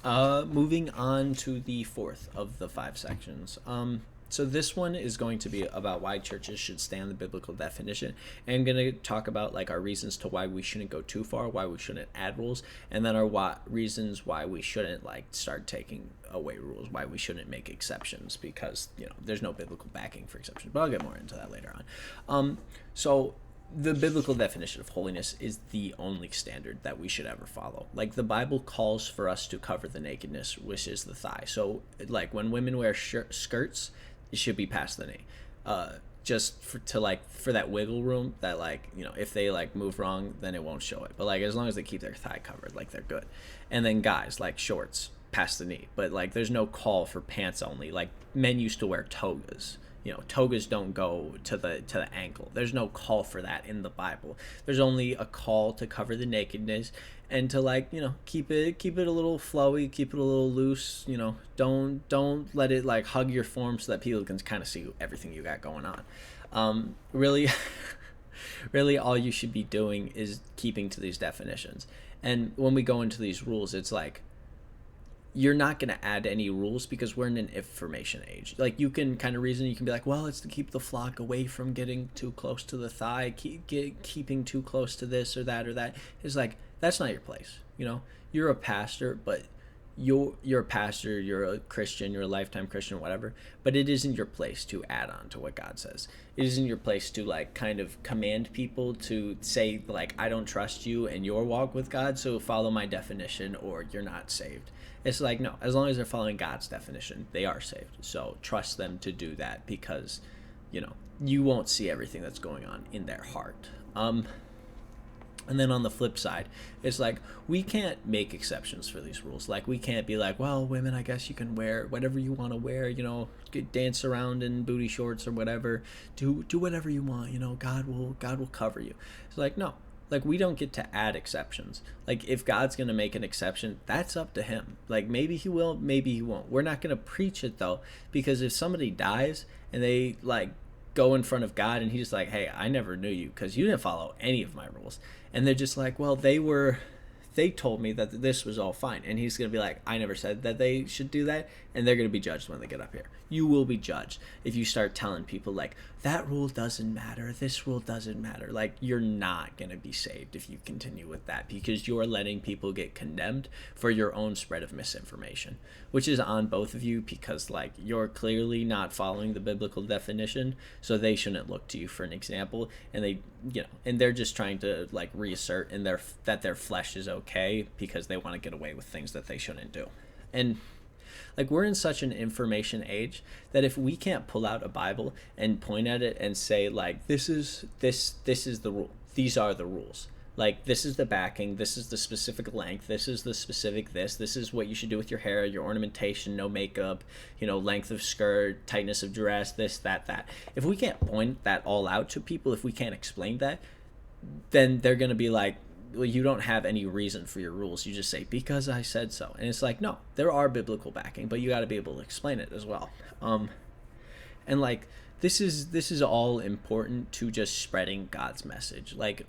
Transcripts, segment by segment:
Moving on to the fourth of the five sections. So this one is going to be about why churches should stay on the biblical definition. And I'm going to talk about like our reasons to why we shouldn't go too far, why we shouldn't add rules, and then our reasons why we shouldn't like start taking away rules, why we shouldn't make exceptions, because there's no biblical backing for exceptions. But I'll get more into that later on. So the biblical definition of holiness is the only standard that we should ever follow. Like the Bible calls for us to cover the nakedness, which is the thigh. So like when women wear skirts, it should be past the knee. Just for that wiggle room that if they like move wrong, then it won't show it. But like as long as they keep their thigh covered, like they're good. And then guys, like shorts past the knee. But like there's no call for pants only. Like men used to wear togas. Togas don't go to the ankle. There's no call for that in the Bible. There's only a call to cover the nakedness and to keep it a little flowy, keep it a little loose. Don't let it like hug your form so that people can kind of see everything you got going on. Really, really, all you should be doing is keeping to these definitions. And when we go into these rules, it's like, you're not going to add any rules because we're in an information age. Like you can kind of reason, you can be like, well, it's to keep the flock away from getting too close to the thigh, keeping too close to this or that or that. It's like, that's not your place. You're a pastor, but you're a pastor, you're a Christian, you're a lifetime Christian, whatever, but it isn't your place to add on to what God says. It isn't your place to like kind of command people to say like, I don't trust you in your walk with God, so follow my definition or you're not saved. It's like, no, as long as they're following God's definition, they are saved. So trust them to do that because, you won't see everything that's going on in their heart. And then on the flip side, it's like, we can't make exceptions for these rules. Like, we can't be like, well, women, I guess you can wear whatever you want to wear, dance around in booty shorts or whatever. Do whatever you want, God will cover you. It's like, no. Like, we don't get to add exceptions. Like, if God's going to make an exception, that's up to him. Like, maybe he will, maybe he won't. We're not going to preach it, though, because if somebody dies and they, like, go in front of God and he's like, hey, I never knew you because you didn't follow any of my rules. And they're just like, well, they told me that this was all fine. And he's going to be like, I never said that they should do that. And they're going to be judged when they get up here. You will be judged if you start telling people like, that rule doesn't matter, this rule doesn't matter. Like, you're not going to be saved if you continue with that because you're letting people get condemned for your own spread of misinformation, which is on both of you because like you're clearly not following the biblical definition, so they shouldn't look to you for an example. And they're just trying to like reassert that their flesh is okay because they want to get away with things that they shouldn't do. And like, we're in such an information age that if we can't pull out a Bible and point at it and say like, this is the rule, these are the rules, like this is the backing, this is the specific length, this is the specific this is what you should do with your hair, your ornamentation, no makeup, length of skirt, tightness of dress, this, that. If we can't point that all out to people, if we can't explain that, then they're going to be like, well, you don't have any reason for your rules. You just say, because I said so. And it's like, no, there are biblical backing, but you got to be able to explain it as well. And like, this is all important to just spreading God's message. Like,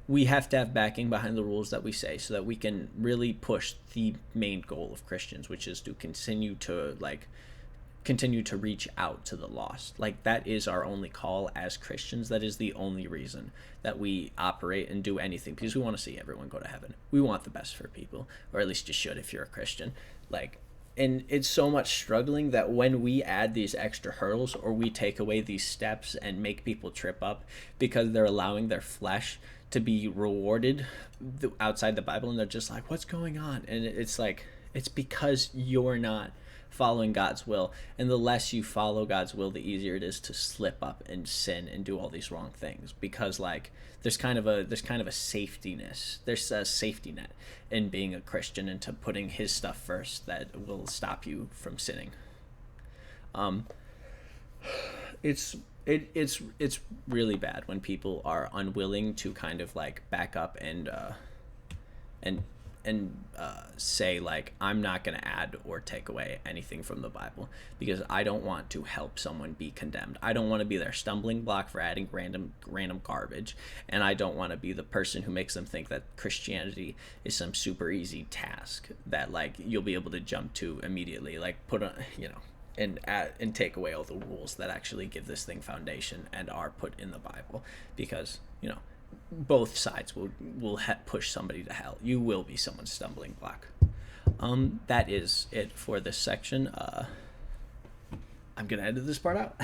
we have to have backing behind the rules that we say so that we can really push the main goal of Christians, which is to continue to reach out to the lost. Like, that is our only call as Christians. That is the only reason that we operate and do anything, because we want to see everyone go to heaven. We want the best for people, or at least you should if you're a Christian. Like, and it's so much struggling that when we add these extra hurdles or we take away these steps and make people trip up because they're allowing their flesh to be rewarded outside the Bible, and they're just like, what's going on? And it's like, it's because you're not following God's will, and the less you follow God's will, the easier it is to slip up and sin and do all these wrong things, because like there's kind of a safety net in being a Christian and to putting his stuff first that will stop you from sinning. It's really bad when people are unwilling to kind of like back up and say like, I'm not going to add or take away anything from the Bible, because I don't want to help someone be condemned. I don't want to be their stumbling block for adding random garbage, and I don't want to be the person who makes them think that Christianity is some super easy task that like you'll be able to jump to immediately, like put on, and take away all the rules that actually give this thing foundation and are put in the Bible, because both sides will push somebody to hell. You will be someone's stumbling block. That is it for this section. I'm gonna edit this part out.